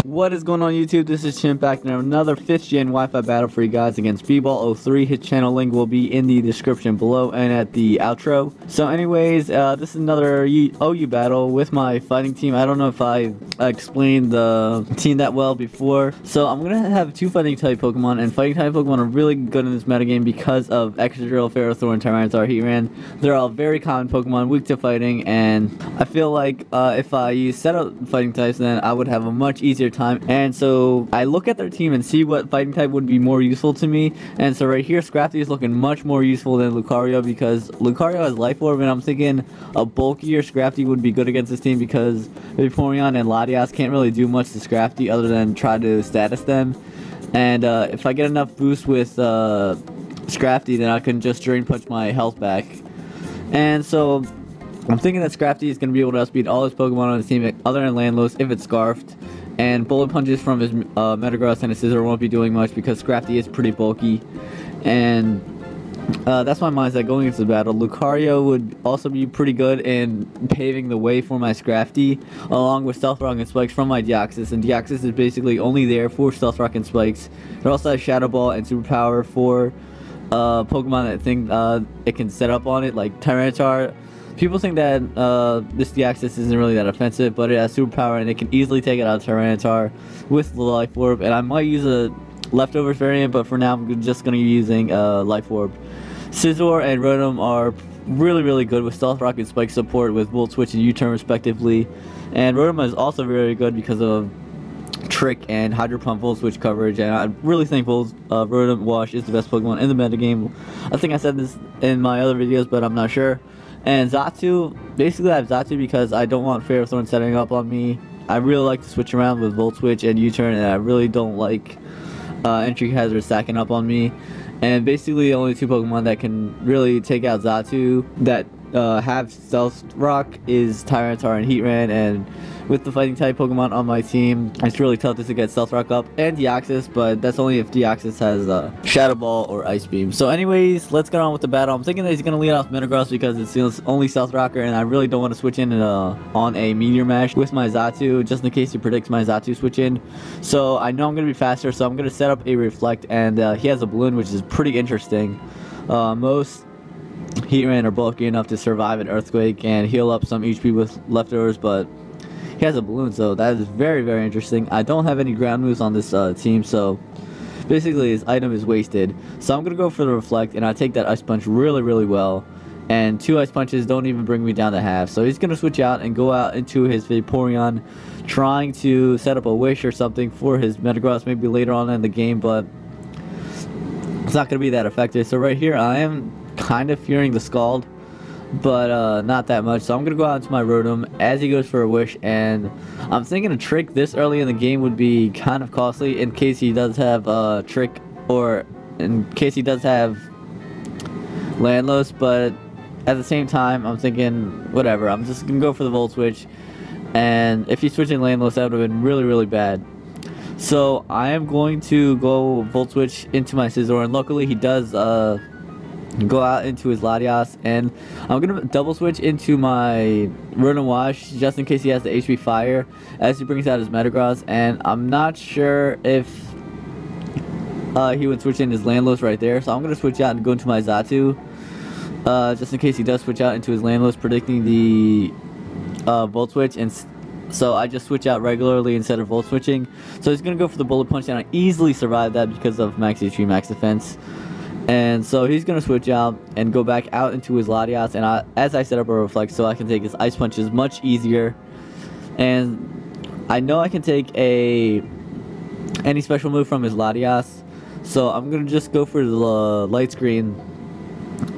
What is going on YouTube? This is Chimpact and another 5th gen Wi-Fi battle for you guys against B-Ball03. His channel link will be in the description below and at the outro. So anyways, this is another OU battle with my fighting team. I don't know if I explained the team that well before. So I'm going to have 2 fighting type Pokemon, and fighting type Pokemon are really good in this metagame because of Excadrill, Ferrothorn, Tyranitar, Heatran. They're all very common Pokemon, weak to fighting, and I feel like if I use set up fighting types, then I would have a much easier time. And so I look at their team and see what fighting type would be more useful to me. And so right here, Scrafty is looking much more useful than Lucario because Lucario has Life Orb, and I'm thinking a bulkier Scrafty would be good against this team because Vaporeon and Latias can't really do much to Scrafty other than try to status them. And if I get enough boost with Scrafty, then I can just Drain Punch my health back. And so I'm thinking that Scrafty is going to be able to outspeed all his Pokemon on his team other than Landlos if it's Scarfed. And Bullet Punches from his Metagross and his Scizor won't be doing much because Scrafty is pretty bulky. And that's my mindset going into the battle. Lucario would also be pretty good in paving the way for my Scrafty, along with Stealth Rock and Spikes from my Deoxys. And Deoxys is basically only there for Stealth Rock and Spikes. It also has Shadow Ball and Superpower for Pokemon that think it can set up on it, like Tyranitar. People think that this Deoxys isn't really that offensive, but it has Superpower and it can easily take it out of Tyranitar with the Life Orb. And I might use a Leftovers variant, but for now I'm just going to be using Life Orb. Scizor and Rotom are really good with Stealth Rock and Spike support with Volt Switch and U-Turn respectively. And Rotom is also very good because of Trick and Hydro Pump Volt Switch coverage, and I really think Rotom Wash is the best Pokemon in the metagame. I think I said this in my other videos, but I'm not sure. And Xatu, basically I have Xatu because I don't want Ferrothorn setting up on me. I really like to switch around with Volt Switch and U-Turn, and I really don't like Entry Hazard stacking up on me. And basically the only 2 Pokemon that can really take out Xatu that have Stealth Rock is Tyranitar and Heatran, and with the fighting type Pokemon on my team, it's really tough just to get Stealth Rock up and Deoxys, but that's only if Deoxys has Shadow Ball or Ice Beam. So anyways, let's get on with the battle. I'm thinking that he's going to lead off Metagross because it's the only Stealth Rocker, and I really don't want to switch in on a Meteor Mash with my Xatu, just in case he predicts my Xatu switch in. So I know I'm going to be faster, so I'm going to set up a Reflect, and he has a Balloon, which is pretty interesting. Most Heatran are bulky enough to survive an Earthquake and heal up some HP with Leftovers, but he has a Balloon, so that is very interesting. I don't have any ground moves on this team, so basically his item is wasted. So I'm going to go for the Reflect, and I take that Ice Punch really well. And 2 Ice Punches don't even bring me down to half. So he's going to switch out and go out into his Vaporeon, trying to set up a Wish or something for his Metagross maybe later on in the game, but it's not going to be that effective. So right here I am kind of fearing the Scald, but not that much. So I'm gonna go out into my Rotom as he goes for a Wish, and I'm thinking a Trick this early in the game would be kind of costly in case he does have Trick, or in case he does have Landlos. But at the same time, I'm thinking whatever, I'm just gonna go for the Volt Switch, and if he's switching Landlos, that would have been really bad. So I am going to go Volt Switch into my Scizor, and luckily he does go out into his Latias, and I'm gonna double switch into my Rotom Wash just in case he has the HP Fire as he brings out his Metagross. And I'm not sure if he would switch in his Landlos right there, so I'm gonna switch out and go into my Xatu just in case he does switch out into his Landlos, predicting the Volt Switch. And so I just switch out regularly instead of Volt Switching. So he's gonna go for the Bullet Punch, and I easily survived that because of Max HP, Max Defense. And so he's going to switch out and go back out into his Latias, and as I set up a Reflect so I can take his Ice Punches much easier. And I know I can take any special move from his Latias, so I'm going to just go for the Light Screen.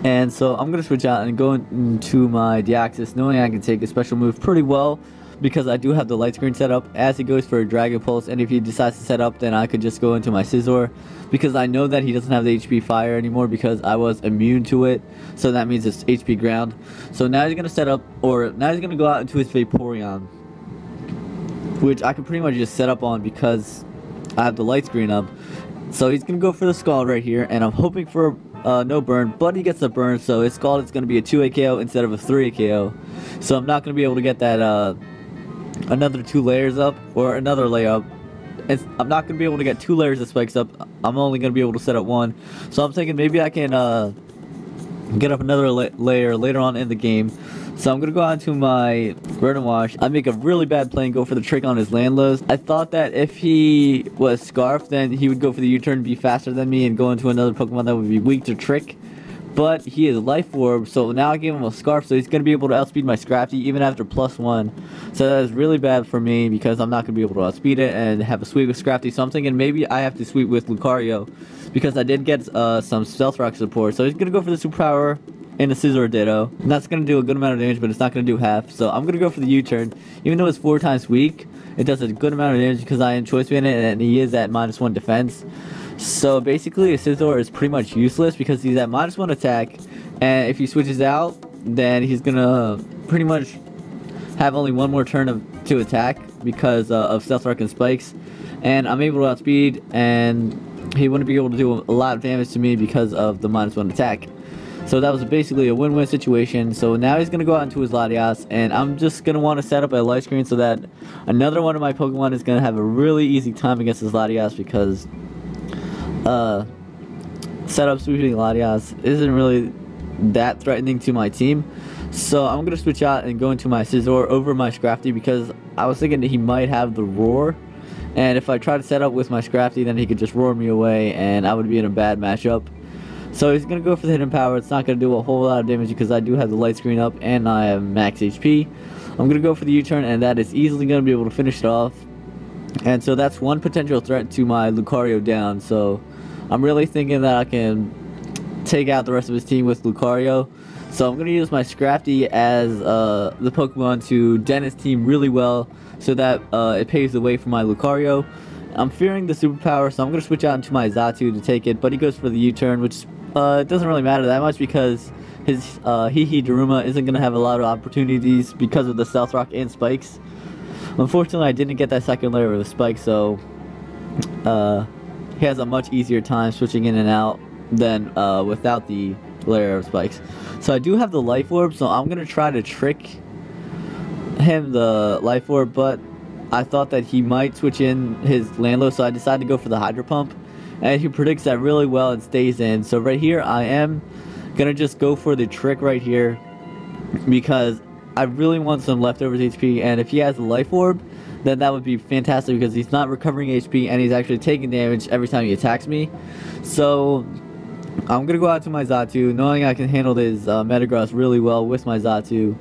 And so I'm going to switch out and go into my Deoxys, knowing I can take a special move pretty well because I do have the Light Screen set up as he goes for a Dragon Pulse. And if he decides to set up, then I could just go into my Scizor because I know that he doesn't have the HP Fire anymore because I was immune to it, so that means it's HP Ground. So now he's going to set up, or now he's going to go out into his Vaporeon, which I can pretty much just set up on because I have the Light Screen up. So he's going to go for the Scald right here, and I'm hoping for no burn, but he gets the burn, so his Scald is going to be a 2-hit KO instead of a 3-hit KO. So I'm not going to be able to get that another 2 layers up, or another layup, I'm not going to be able to get 2 layers of spikes up. I'm only going to be able to set up 1. So I'm thinking maybe I can get up another layer later on in the game. So I'm going to go on to my Rotom Wash. I make a really bad play and go for the trick on his Landlows. I thought that if he was Scarf, then he would go for the U-turn and be faster than me and go into another Pokemon that would be weak to Trick. But he is Life Orb, so now I gave him a Scarf, so he's going to be able to outspeed my Scrafty even after +1. So that is really bad for me because I'm not going to be able to outspeed it and have a sweep with Scrafty. So I'm thinking maybe I have to sweep with Lucario because I did get some Stealth Rock support. So he's going to go for the Superpower and a Scizor Ditto. And that's going to do a good amount of damage, but it's not going to do half. So I'm going to go for the U-turn. Even though it's 4 times weak, it does a good amount of damage because I am Choice Band it and he is at -1 defense. So basically a Scizor is pretty much useless because he's at -1 attack, and if he switches out, then he's gonna pretty much have only 1 more turn to attack because of Stealth Rock and Spikes, and I'm able to outspeed, and he wouldn't be able to do a lot of damage to me because of the -1 attack. So that was basically a win-win situation. So now he's gonna go out into his Latias, and I'm just gonna want to set up a light screen so that another one of my Pokemon is gonna have a really easy time against his Latias because setup sweeping Latias isn't really that threatening to my team. So I'm gonna switch out and go into my Scizor over my Scrafty because I was thinking that he might have the Roar, and if I try to set up with my Scrafty, then he could just roar me away and I would be in a bad matchup. So he's gonna go for the Hidden Power. It's not gonna do a whole lot of damage because I do have the light screen up and I have max HP. I'm gonna go for the U-turn, and that is easily gonna be able to finish it off. And so that's one potential threat to my Lucario down. So I'm really thinking that I can take out the rest of his team with Lucario. So I'm going to use my Scrafty as the Pokemon to dent his team really well so that it paves the way for my Lucario. I'm fearing the Superpower, so I'm going to switch out into my Xatu to take it, but he goes for the U-turn, which it doesn't really matter that much because his Daruma isn't going to have a lot of opportunities because of the Stealth Rock and Spikes. Unfortunately, I didn't get that second layer of the Spike, so he has a much easier time switching in and out than without the layer of Spikes. So I do have the Life Orb, so I'm going to try to trick him the Life Orb, but I thought that he might switch in his Landlow, so I decided to go for the Hydro Pump, and he predicts that really well and stays in. So right here, I am going to just go for the trick right here because I really want some leftovers HP, and if he has the Life Orb, then that would be fantastic because he's not recovering HP and he's actually taking damage every time he attacks me. So I'm going to go out to my Xatu, knowing I can handle his Metagross really well with my Xatu.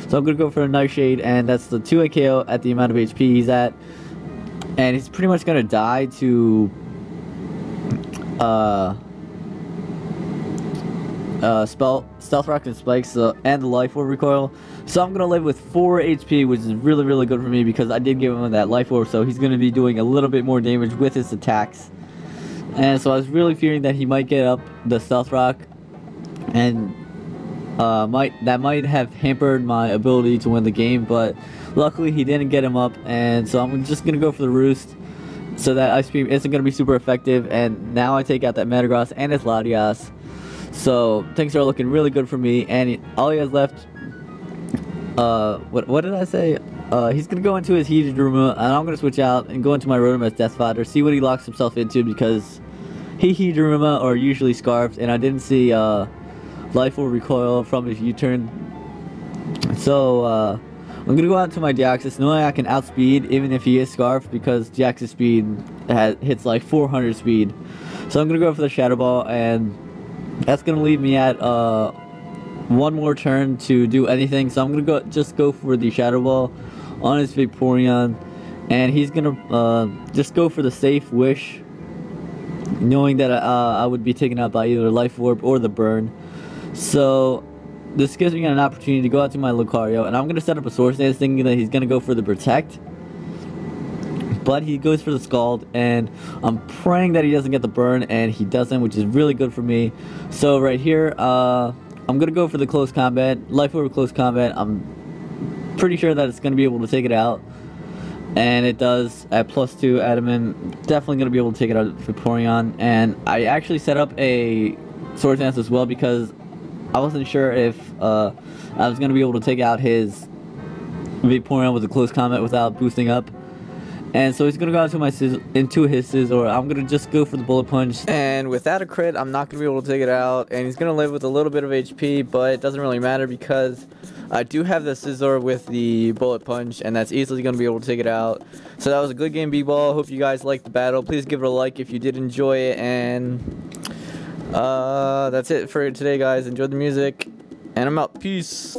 So I'm going to go for a Nightshade, and that's the 2 KO at the amount of HP he's at. And he's pretty much going to die to Stealth Rock and Spikes and the Life Orb recoil. So I'm going to live with 4 HP, which is really, really good for me because I did give him that Life Orb, so he's going to be doing a little bit more damage with his attacks. And so I was really fearing that he might get up the Stealth Rock, and that might have hampered my ability to win the game, but luckily he didn't get him up, and so I'm just going to go for the Roost so that Ice Beam isn't going to be super effective, and now I take out that Metagross and his Latias. So things are looking really good for me, and all he has left, what did I say? He's going to go into his Heated Daruma, and I'm going to switch out and go into my Rotom as Death Fodder, see what he locks himself into, because Heated Daruma are usually Scarfed, and I didn't see Life Orb recoil from his U-turn. So I'm going to go out to my Deoxys, knowing I can outspeed even if he is Scarfed, because Deoxys speed hits like 400 speed. So I'm going to go for the Shadow Ball, and that's going to leave me at 1 more turn to do anything. So I'm going to just go for the Shadow Ball on his Vaporeon, and he's going to just go for the safe Wish, knowing that I would be taken out by either Life Orb or the Burn. So this gives me an opportunity to go out to my Lucario, and I'm going to set up a Swords Dance thinking that he's going to go for the Protect. But he goes for the Scald, and I'm praying that he doesn't get the Burn, and he doesn't, which is really good for me. So right here, I'm going to go for the Close Combat, Life Orb Close Combat. I'm pretty sure that it's going to be able to take it out. And it does at +2 Adamant. Definitely going to be able to take it out of Vaporeon. And I actually set up a Swords Dance as well because I wasn't sure if I was going to be able to take out his Vaporeon with a Close Combat without boosting up. And so he's gonna go into his scissor. I'm gonna just go for the bullet punch. And without a crit, I'm not gonna be able to take it out. And he's gonna live with a little bit of HP, but it doesn't really matter because I do have the scissor with the bullet punch, and that's easily gonna be able to take it out. So that was a good game, B-Ball. Hope you guys liked the battle. Please give it a like if you did enjoy it. And that's it for today, guys. Enjoy the music, and I'm out. Peace.